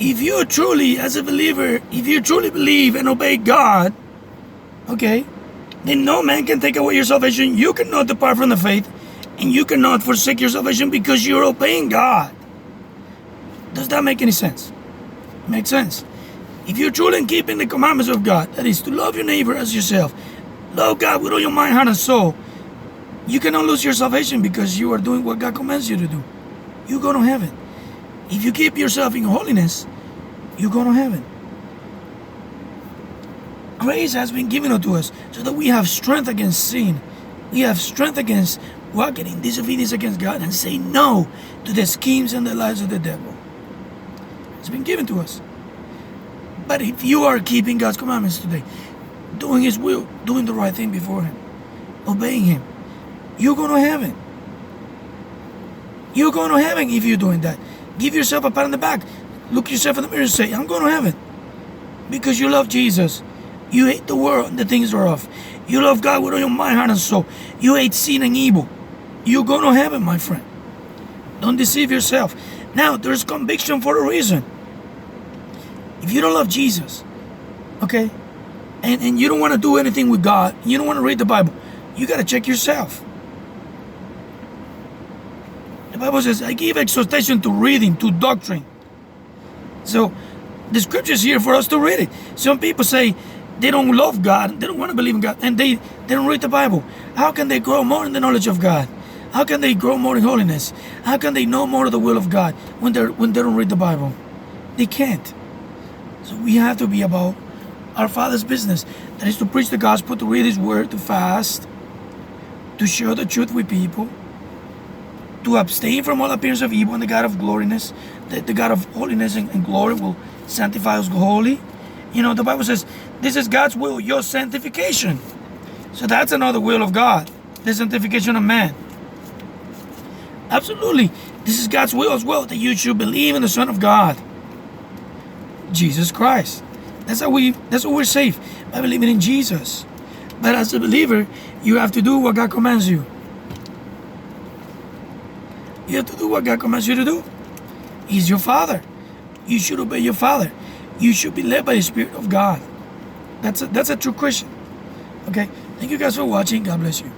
if you truly, as a believer, if you truly believe and obey God, okay, then no man can take away your salvation. You cannot depart from the faith, and you cannot forsake your salvation because you're obeying God. Does that make any sense? Makes sense. If you're truly keeping the commandments of God, that is to love your neighbor as yourself, love God with all your mind, heart, and soul, you cannot lose your salvation because you are doing what God commands you to do. You go to heaven. If you keep yourself in holiness, you go to heaven. Grace has been given unto us so that we have strength against sin. We have strength against walking in disobedience against God and say no to the schemes and the lies of the devil. It's been given to us. But if you are keeping God's commandments today, doing His will, doing the right thing before Him, obeying Him, you're going to heaven. You're going to heaven if you're doing that. Give yourself a pat on the back. Look yourself in the mirror and say, I'm going to heaven. Because you love Jesus. You hate the world and the things thereof. You love God with all your mind, heart, and soul. You hate sin and evil. You're going to heaven, my friend. Don't deceive yourself. Now, there's conviction for a reason. If you don't love Jesus, okay, and you don't want to do anything with God, you don't want to read the Bible, you got to check yourself. The Bible says, I give exhortation to reading, to doctrine. So, the scripture is here for us to read it. Some people say they don't love God, they don't want to believe in God, and they don't read the Bible. How can they grow more in the knowledge of God? How can they grow more in holiness? How can they know more of the will of God when they don't read the Bible? They can't. So we have to be about our Father's business. That is to preach the gospel, to read His word, to fast, to share the truth with people, to abstain from all appearance of evil, and the God of gloriness, the God of holiness and glory will sanctify us holy. You know, the Bible says, this is God's will, your sanctification. So that's another will of God, the sanctification of man. Absolutely. This is God's will as well, that you should believe in the Son of God, Jesus Christ. That's how we're saved, by believing in Jesus. But as a believer, you have to do what God commands you. You have to do what God commands you to do. He's your Father. You should obey your Father. You should be led by the Spirit of God. That's a true Christian. Okay? Thank you guys for watching. God bless you.